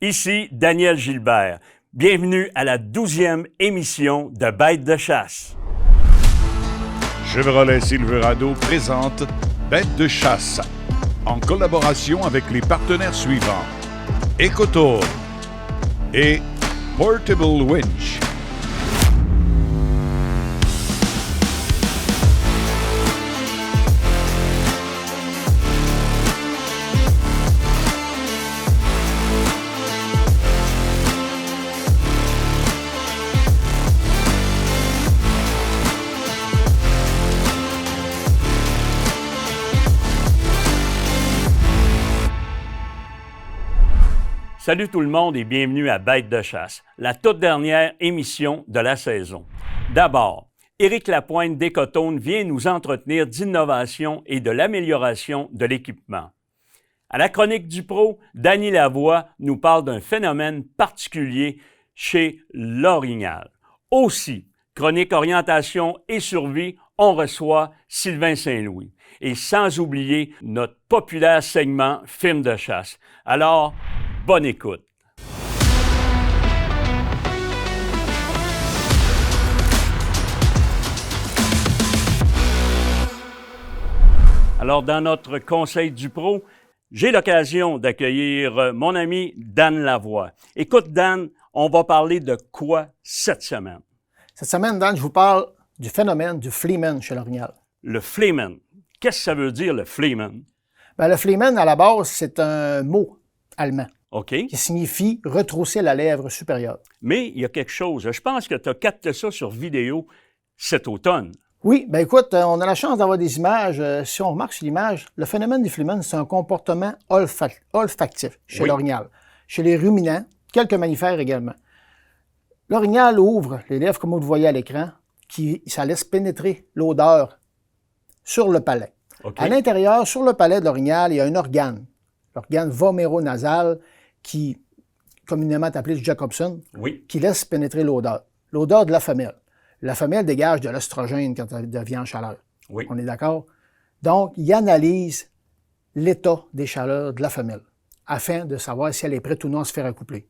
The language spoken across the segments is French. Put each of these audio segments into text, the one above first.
Ici Daniel Gilbert. Bienvenue à la 12e émission de Bêtes de chasse. Chevrolet Silverado présente Bêtes de chasse en collaboration avec les partenaires suivants: Ecotour et Portable Winch. Salut tout le monde et bienvenue à Bêtes de chasse, la toute dernière émission de la saison. D'abord, Éric Lapointe d'Ecotone vient nous entretenir d'innovation et de l'amélioration de l'équipement. À la chronique du pro, Danny Lavoie nous parle d'un phénomène particulier chez l'orignal. Aussi, chronique orientation et survie, on reçoit Sylvain Saint-Louis. Et sans oublier notre populaire segment film de chasse. Alors, bonne écoute. Alors, dans notre conseil du pro, j'ai l'occasion d'accueillir mon ami Dan Lavoie. Écoute, Dan, on va parler de quoi cette semaine? Cette semaine, Dan, je vous parle du phénomène du fleeman chez l'orignal. Le fleeman. Qu'est-ce que ça veut dire, le fleeman? Bien, le fleeman, à la base, c'est un mot allemand. OK. Qui signifie retrousser la lèvre supérieure. Mais il y a quelque chose. Je pense que tu as capté ça sur vidéo cet automne. Oui, bien écoute, on a la chance d'avoir des images. Si on remarque sur l'image, le phénomène du fleeman, c'est un comportement olfactif chez l'orignal. Chez les ruminants, quelques mammifères également. L'orignal ouvre les lèvres, comme vous le voyez à l'écran, ça laisse pénétrer l'odeur sur le palais. Okay. À l'intérieur, sur le palais de l'orignal, il y a un organe, l'organe voméronasal, qui communément appelé du Jacobson, qui laisse pénétrer l'odeur de la femelle. La femelle dégage de l'estrogène quand elle devient en chaleur. Oui. On est d'accord? Donc, il analyse l'état des chaleurs de la femelle afin de savoir si elle est prête ou non à se faire accoupler.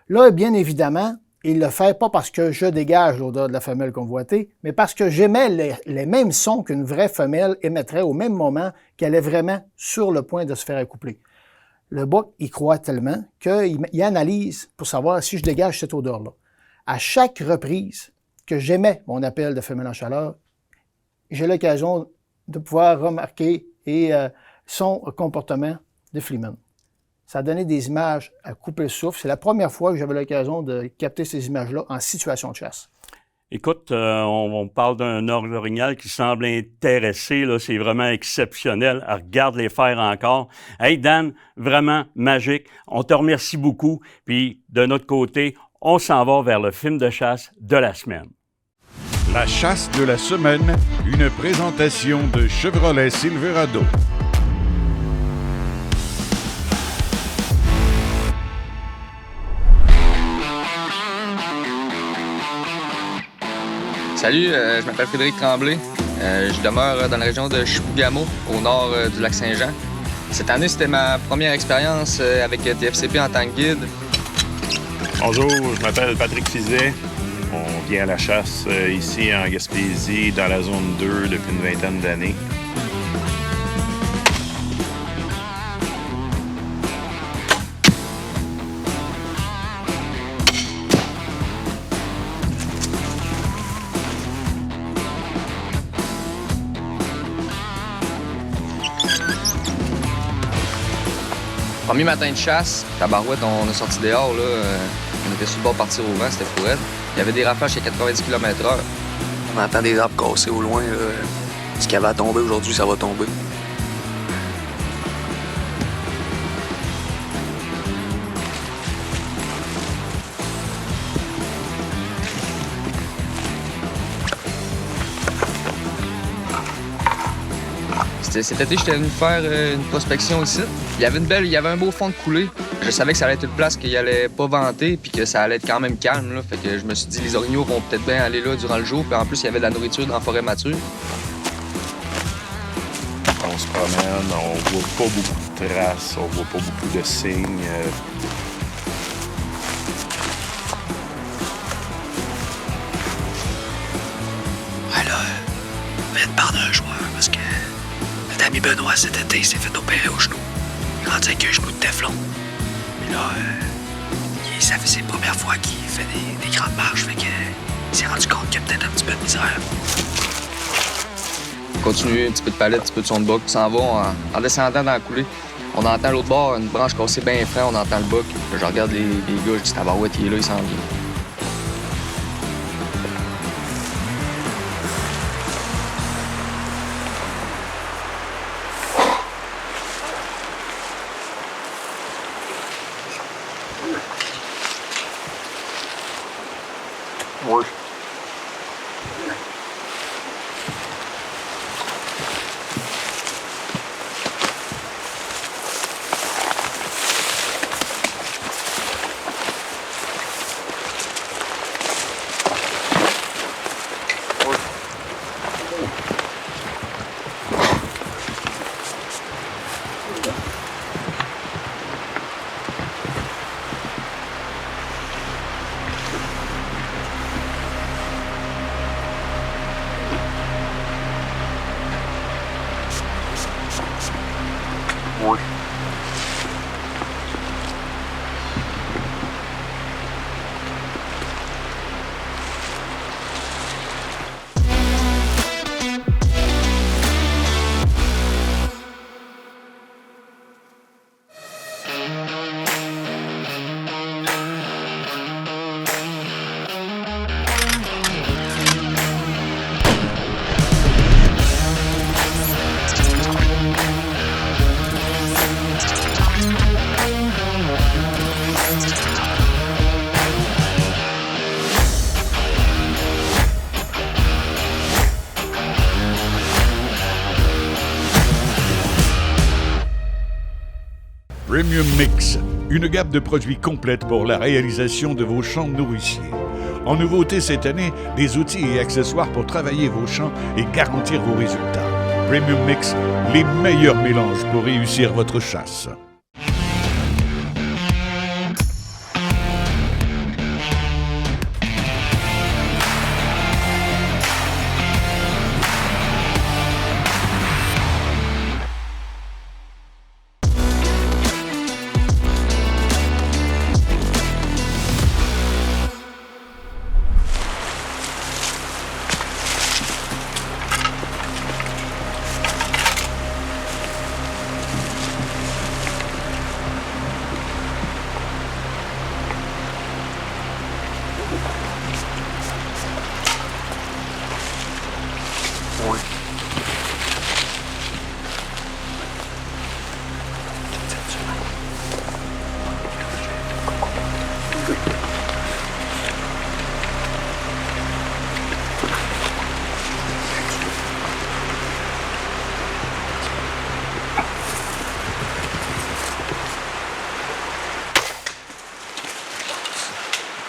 Là, bien évidemment, il le fait pas parce que je dégage l'odeur de la femelle convoitée, mais parce que j'émets les mêmes sons qu'une vraie femelle émettrait au même moment qu'elle est vraiment sur le point de se faire accoupler. Le boc, il croit tellement qu'il analyse pour savoir si je dégage cette odeur-là. À chaque reprise que j'émets mon appel de femelle en chaleur, j'ai l'occasion de pouvoir remarquer son comportement de fleeman. Ça a donné des images à couper le souffle. C'est la première fois que j'avais l'occasion de capter ces images-là en situation de chasse. Écoute, on parle d'un orignal qui semble intéressé, là, c'est vraiment exceptionnel. Regarde les faire encore. Hey Dan, vraiment magique. On te remercie beaucoup. Puis de notre côté, on s'en va vers le film de chasse de la semaine. La chasse de la semaine, une présentation de Chevrolet Silverado. Salut, je m'appelle Frédéric Tremblay. Je demeure dans la région de Chibougamau, au nord du lac Saint-Jean. Cette année, c'était ma première expérience avec TFCP en tant que guide. Bonjour, je m'appelle Patrick Fizet. On vient à la chasse ici en Gaspésie, dans la zone 2, depuis une vingtaine d'années. Premier matin de chasse, tabarouette, on est sorti dehors, là, on était sur le bord de partir au vent, c'était fou raide. Il y avait des rafales à 90 km/h. On entend des arbres cassés au loin, là. Ce qui avait à tomber aujourd'hui, ça va tomber. Cet été, j'étais venu faire une prospection ici. Il y avait un beau fond de coulée. Je savais que ça allait être une place qu'il allait pas vanter puis que ça allait être quand même calme. Là. Fait que je me suis dit, les orignaux vont peut-être bien aller là durant le jour. Puis en plus, il y avait de la nourriture dans la forêt mature. On se promène, on voit pas beaucoup de traces, on voit pas beaucoup de signes. ami Benoît, cet été, il s'est fait opérer au genou. Il est rendu avec un genou de Teflon. Puis là, ça fait ses premières fois qu'il fait des grandes marches, fait que il s'est rendu compte qu'il y a peut-être un petit peu de misère. Continue, un petit peu de palette, un petit peu de son de boc. On s'en va en descendant dans la coulée. On entend l'autre bord, une branche cassée bien frais, on entend le boc. Je regarde les gars, je dis tabarouette, il est là, il s'en vient. Oui. Premium Mix, une gamme de produits complète pour la réalisation de vos champs nourriciers. En nouveauté cette année, des outils et accessoires pour travailler vos champs et garantir vos résultats. Premium Mix, les meilleurs mélanges pour réussir votre chasse.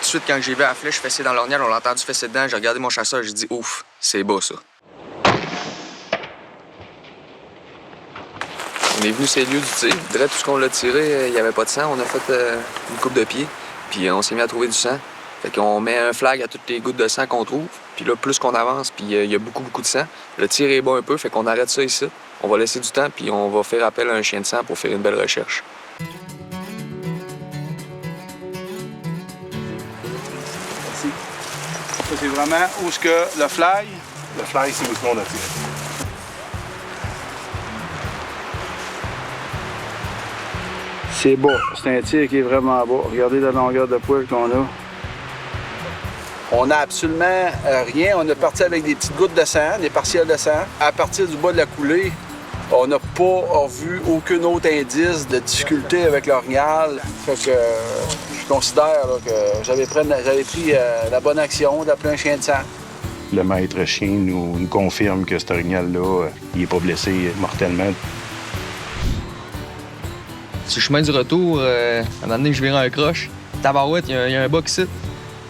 Tout de suite, quand j'ai vu la flèche fessée dans l'ornière, on l'a entendu fesser dedans, j'ai regardé mon chasseur, j'ai dit ouf, c'est bas ça. On est venu sur les lieux du tir. Direct, tout ce qu'on l'a tiré, il n'y avait pas de sang. On a fait une coupe de pied, puis on s'est mis à trouver du sang. Fait qu'on met un flag à toutes les gouttes de sang qu'on trouve. Puis là, plus qu'on avance, puis il y a beaucoup de sang, le tir est bas un peu, fait qu'on arrête ça ici. On va laisser du temps, puis on va faire appel à un chien de sang pour faire une belle recherche. Ça, c'est vraiment où est-ce que le fly, c'est où est-ce qu'on a tiré. C'est bas. C'est un tir qui est vraiment bas. Regardez la longueur de poil qu'on a. On n'a absolument rien. On est parti avec des petites gouttes de sang, des partiels de sang. À partir du bas de la coulée, on n'a pas vu aucun autre indice de difficulté avec l'orignal. Fait que je considère là, que j'avais pris la bonne action d'appeler un chien de sang. Le maître chien nous confirme que cet orignal-là, il n'est pas blessé mortellement. Sur le chemin du retour, un moment donné, je vire un croche. Tabarouette, il y a un bas ici.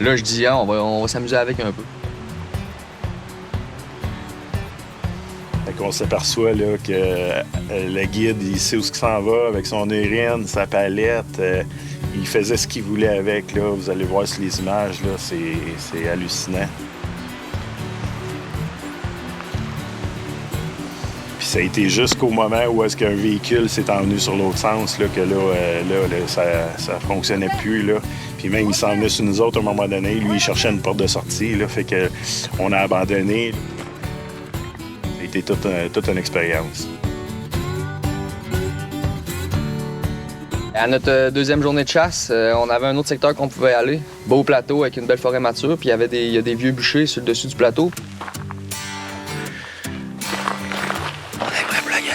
Là, je dis, on va s'amuser avec un peu. On s'aperçoit là, que le guide, il sait où il s'en va avec son urine, sa palette. Il faisait ce qu'il voulait avec. Là. Vous allez voir sur les images, là, c'est hallucinant. Puis ça a été jusqu'au moment où est-ce qu'un véhicule s'est emmené sur l'autre sens, là, que ça fonctionnait plus, là. Puis même, il s'en venait sur nous autres à un moment donné. Lui, il cherchait une porte de sortie, là, fait que on a abandonné. Ça a été toute une expérience. À notre deuxième journée de chasse, on avait un autre secteur qu'on pouvait aller. Beau plateau avec une belle forêt mature, puis il y a des vieux bûchers sur le dessus du plateau. On est prêt pour la guerre.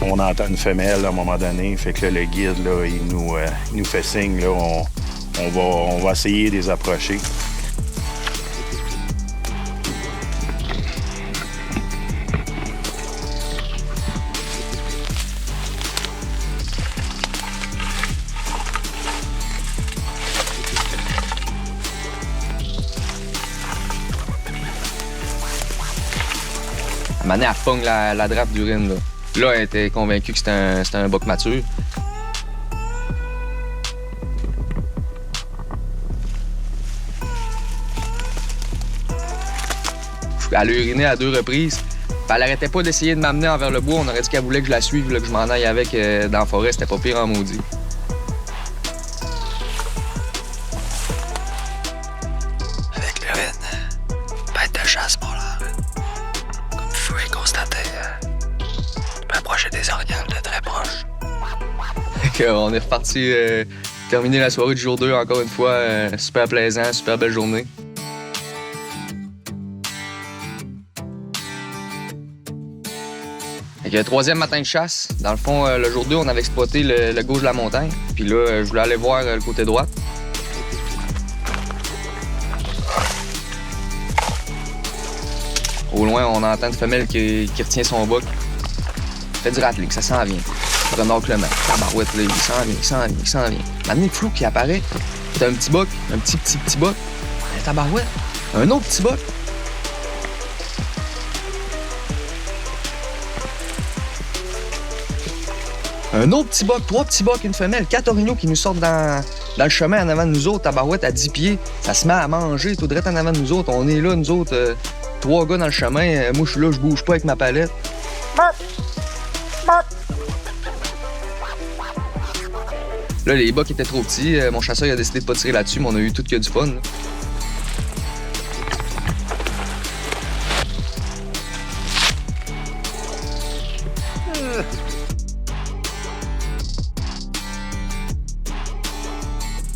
On entend une femelle à un moment donné, fait que là, le guide, là, il nous fait signe, là, on va essayer de les approcher. À un moment donné, elle pogne la drape d'urine, là. Là, elle était convaincue que c'était un boc mature. Elle a uriné à 2 reprises. Elle arrêtait pas d'essayer de m'amener envers le bois. On aurait dit qu'elle voulait que je la suive, là, que je m'en aille avec dans la forêt. C'était pas pire en maudit. Avec l'urine, bête de chasse pour là. Comme vous pouvez constater, je peux approcher des orignales de très proche. On est reparti terminer la soirée du jour 2 encore une fois. Super plaisant, super belle journée. Fait que, 3e matin de chasse. Dans le fond, le jour 2, on avait exploité le gauche de la montagne. Puis là, je voulais aller voir le côté droit. Au loin, on entend une femelle qui retient son boc. Fait du rattling, ça s'en vient. Renard Clement, tabarouette, là, il s'en vient. Maintenant, le flou qui apparaît, c'est un petit boc, un petit boc. Un tabarouette, un autre petit boc. Un autre petit boc, 3 petits bocs, une femelle, 4 orignaux qui nous sortent dans le chemin en avant de nous autres, tabarouette à 10 pieds. Ça se met à manger, tout droit en avant de nous autres. On est là, nous autres, 3 gars dans le chemin. Moi, je suis là, je bouge pas avec ma palette. Là, les bocs étaient trop petits. Mon chasseur il a décidé de pas tirer là-dessus, mais on a eu tout que du fun. Là.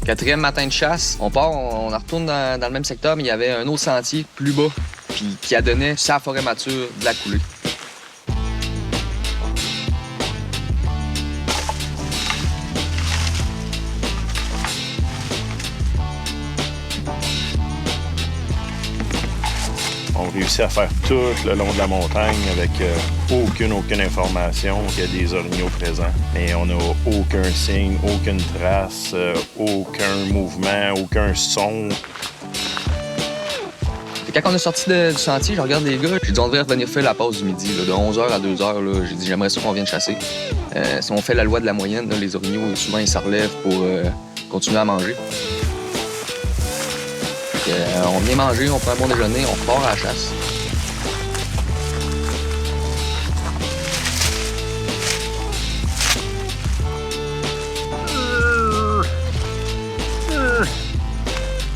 Quatrième matin de chasse, on part, on retourne dans le même secteur, mais il y avait un autre sentier plus bas, puis qui a donné sur la forêt mature de la coulée. On réussit à faire tout le long de la montagne avec aucune information qu'il y a des orignaux présents. Mais on n'a aucun signe, aucune trace, aucun mouvement, aucun son. Et quand on est sorti du sentier, je regarde les gars, j'ai dit on devrait revenir faire la pause du midi, là, de 11h à 2h. J'ai dit j'aimerais ça qu'on vienne chasser. Si on fait la loi de la moyenne, là, les orignaux, souvent ils se relèvent pour continuer à manger. On vient manger, on prend un bon déjeuner, on repart à la chasse.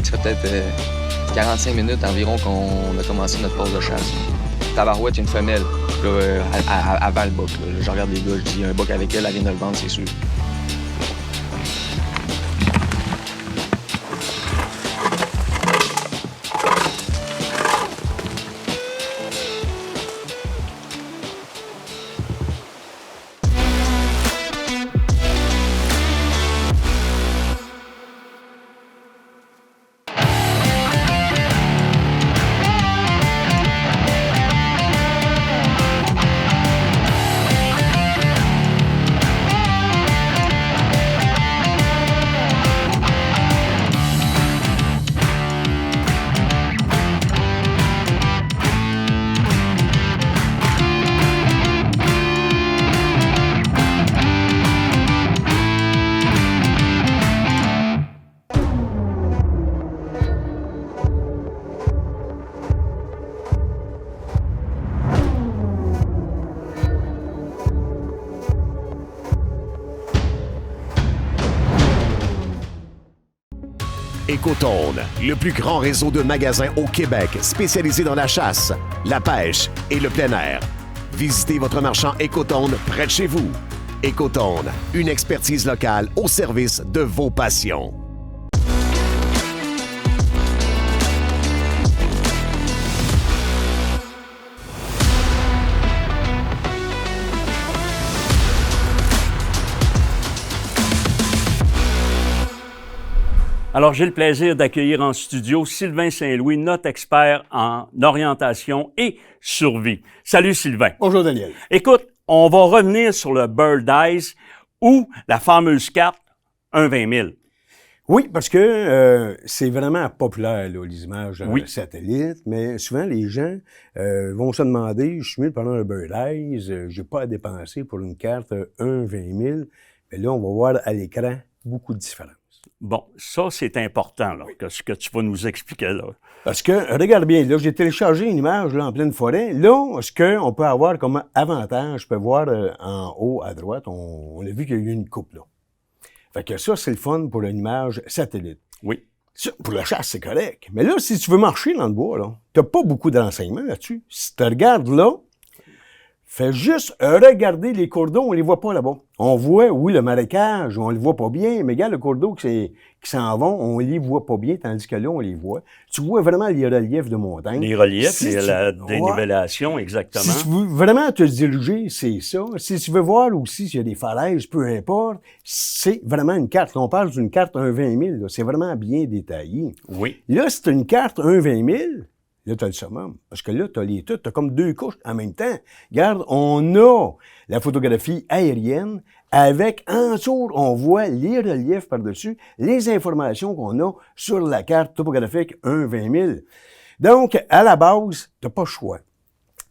Ça fait peut-être 45 minutes environ qu'on a commencé notre pause de chasse. Tabarouette, une femelle, là, avant le boc. Là. Je regarde les gars, je dis un boc avec elle vient de le vendre, c'est sûr. Écotone, le plus grand réseau de magasins au Québec spécialisé dans la chasse, la pêche et le plein air. Visitez votre marchand Écotone près de chez vous. Écotone, une expertise locale au service de vos passions. Alors, j'ai le plaisir d'accueillir en studio Sylvain Saint-Louis, notre expert en orientation et survie. Salut Sylvain. Bonjour Daniel. Écoute, on va revenir sur le Bird Eyes ou la fameuse carte 1,20 000. Oui, parce que c'est vraiment populaire, là, les images satellites, mais souvent les gens vont se demander, je suis mieux de prendre un Bird Eyes, j'ai pas à dépenser pour une carte 1,20 000, mais là, on va voir à l'écran beaucoup de différences. Bon, ça, c'est important, là, que ce que tu vas nous expliquer, là. Parce que, regarde bien, là, j'ai téléchargé une image, là, en pleine forêt. Là, ce qu'on peut avoir comme avantage, je peux voir en haut à droite, on a vu qu'il y a eu une coupe, là. Fait que ça, c'est le fun pour une image satellite. Oui. Ça, pour la chasse, c'est correct. Mais là, si tu veux marcher dans le bois, là, t'as pas beaucoup de renseignements là-dessus. Si tu regardes là, fais juste regarder les cours d'eau, on les voit pas là-bas. On voit, oui, le marécage, on les voit pas bien, mais regarde le cours d'eau qui s'en vont, on les voit pas bien, tandis que là, on les voit. Tu vois vraiment les reliefs de montagne. Les reliefs, la dénivellation, exactement. Si tu veux vraiment te diriger, c'est ça. Si tu veux voir aussi s'il y a des falaises, peu importe, c'est vraiment une carte. Là, on parle d'une carte 1,20 000, là. C'est vraiment bien détaillé. Oui. Là, c'est une carte 1,20 000. Là, t'as le summum. Parce que là, t'as comme deux couches en même temps. Regarde, on a la photographie aérienne avec, en dessous, on voit les reliefs par-dessus, les informations qu'on a sur la carte topographique 1,20 000. Donc, à la base, t'as pas le choix.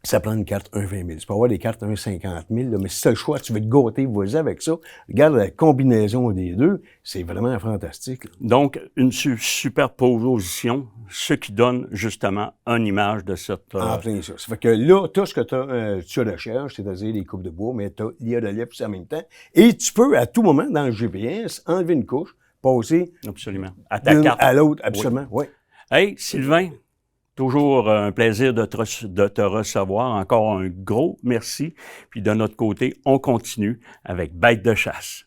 Ça prend une carte 1,20 000. Tu peux avoir des cartes 1,50 000, là, mais si tu as le choix, tu veux te gâter, vas-y avec ça. Regarde la combinaison des deux, c'est vraiment fantastique. Là. Donc, une superposition, ce qui donne justement une image de cette... En plein ça. Ça fait que là, tu as ce que tu recherches, c'est-à-dire les coupes de bois, mais tu as les reliefs aussi en même temps. Et tu peux, à tout moment, dans le GPS, enlever une couche, passer absolument. À ta carte. À l'autre, absolument, oui. Hey, Sylvain, toujours un plaisir de te recevoir. Encore un gros merci. Puis de notre côté, on continue avec Bête de chasse.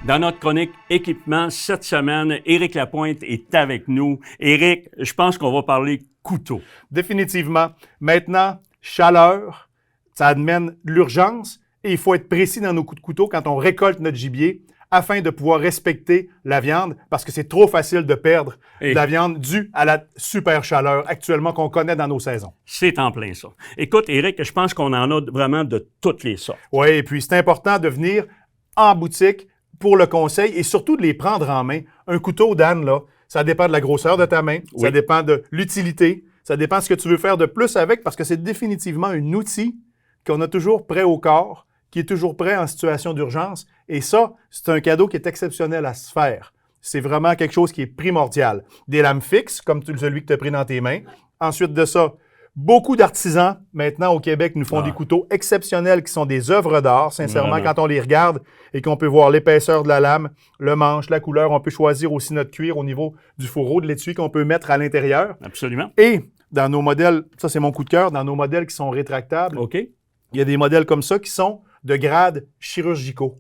Dans notre chronique équipement, cette semaine, Éric Lapointe est avec nous. Éric, je pense qu'on va parler couteau. Définitivement. Maintenant, chaleur, ça amène l'urgence. Et il faut être précis dans nos coups de couteau quand on récolte notre gibier afin de pouvoir respecter la viande parce que c'est trop facile de perdre de la viande due à la super chaleur actuellement qu'on connaît dans nos saisons. C'est en plein ça. Écoute, Éric, je pense qu'on en a vraiment de toutes les sortes. Oui, et puis c'est important de venir en boutique pour le conseil et surtout de les prendre en main. Un couteau, Dan, là, ça dépend de la grosseur de ta main, ça dépend de l'utilité, ça dépend de ce que tu veux faire de plus avec parce que c'est définitivement un outil qu'on a toujours prêt au corps, qui est toujours prêt en situation d'urgence. Et ça, c'est un cadeau qui est exceptionnel à se faire. C'est vraiment quelque chose qui est primordial. Des lames fixes, comme celui que tu as pris dans tes mains. Ensuite de ça, beaucoup d'artisans, maintenant au Québec, nous font des couteaux exceptionnels qui sont des œuvres d'art. Sincèrement, quand on les regarde et qu'on peut voir l'épaisseur de la lame, le manche, la couleur, on peut choisir aussi notre cuir au niveau du fourreau, de l'étui qu'on peut mettre à l'intérieur. Absolument. Et dans nos modèles, ça c'est mon coup de cœur, dans nos modèles qui sont rétractables, il y a des modèles comme ça qui sont de grades chirurgicaux.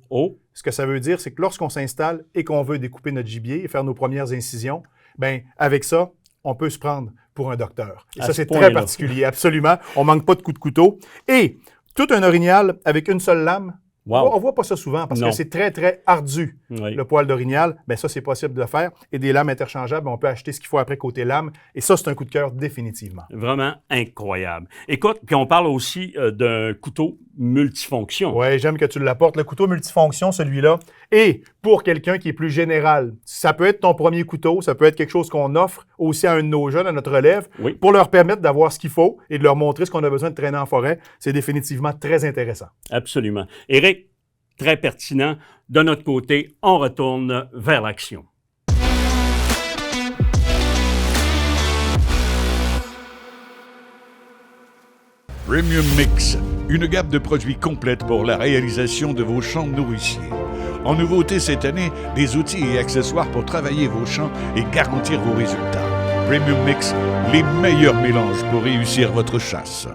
Ce que ça veut dire, c'est que lorsqu'on s'installe et qu'on veut découper notre gibier et faire nos premières incisions, bien, avec ça, on peut se prendre pour un docteur. Et ça, c'est très particulier, absolument. On manque pas de coups de couteau. Et tout un orignal avec une seule lame, on voit pas ça souvent parce que c'est très, très ardu, le poil d'orignal. Bien, ça, c'est possible de le faire. Et des lames interchangeables, on peut acheter ce qu'il faut après côté lame. Et ça, c'est un coup de cœur définitivement. Vraiment incroyable. Écoute, puis on parle aussi d'un couteau multifonction. Oui, j'aime que tu l'apportes. Le couteau multifonction, celui-là. Et pour quelqu'un qui est plus général, ça peut être ton premier couteau, ça peut être quelque chose qu'on offre aussi à un de nos jeunes, à notre relève, pour leur permettre d'avoir ce qu'il faut et de leur montrer ce qu'on a besoin de traîner en forêt. C'est définitivement très intéressant. Absolument. Éric, très pertinent. De notre côté, on retourne vers l'action. Premium Mix, une gamme de produits complète pour la réalisation de vos champs nourriciers. En nouveauté cette année, des outils et accessoires pour travailler vos champs et garantir vos résultats. Premium Mix, les meilleurs mélanges pour réussir votre chasse.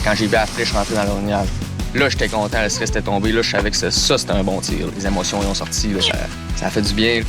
Quand j'ai vu la flèche rentrer dans l'orignal, là, j'étais content, le stress était tombé. Là, je savais que ça, c'était un bon tir. Les émotions y ont sorti. Là, ça a fait du bien.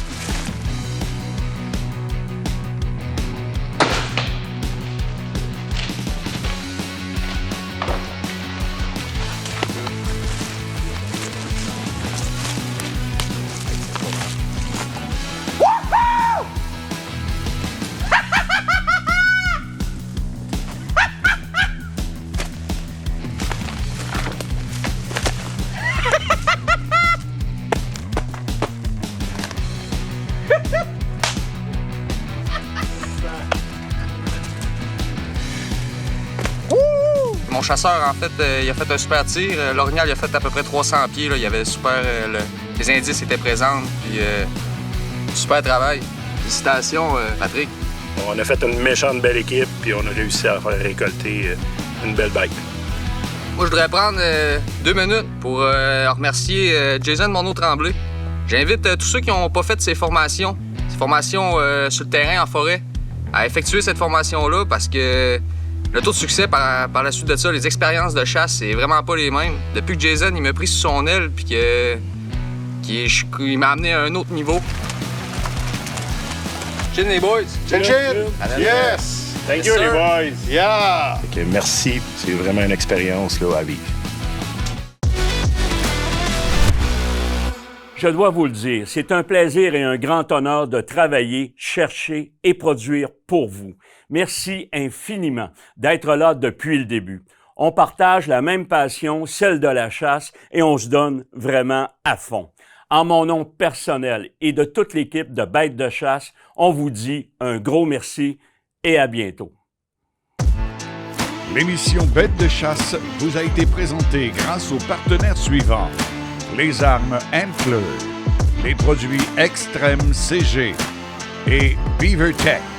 Mon chasseur, en fait, il a fait un super tir. L'orignal, il a fait à peu près 300 pieds. Là. Il y avait super... les indices étaient présents. Puis, super travail. Félicitations, Patrick. On a fait une méchante belle équipe, puis on a réussi à faire récolter une belle bête. Moi, je voudrais prendre 2 minutes pour remercier Jason Monod-Tremblay. J'invite tous ceux qui n'ont pas fait ces formations sur le terrain, en forêt, à effectuer cette formation-là parce que le taux de succès par la suite de ça, les expériences de chasse, c'est vraiment pas les mêmes. Depuis que Jason il m'a pris sous son aile puis qu'il m'a amené à un autre niveau. Chin les boys! Chin! Yes! Thank you, les boys! Yeah! Okay, merci, c'est vraiment une expérience là, à vivre. Je dois vous le dire, c'est un plaisir et un grand honneur de travailler, chercher et produire pour vous. Merci infiniment d'être là depuis le début. On partage la même passion, celle de la chasse, et on se donne vraiment à fond. En mon nom personnel et de toute l'équipe de Bêtes de chasse, on vous dit un gros merci et à bientôt. L'émission Bêtes de chasse vous a été présentée grâce aux partenaires suivants. Les armes Antler, les produits Extrême CG, et BeaverTech.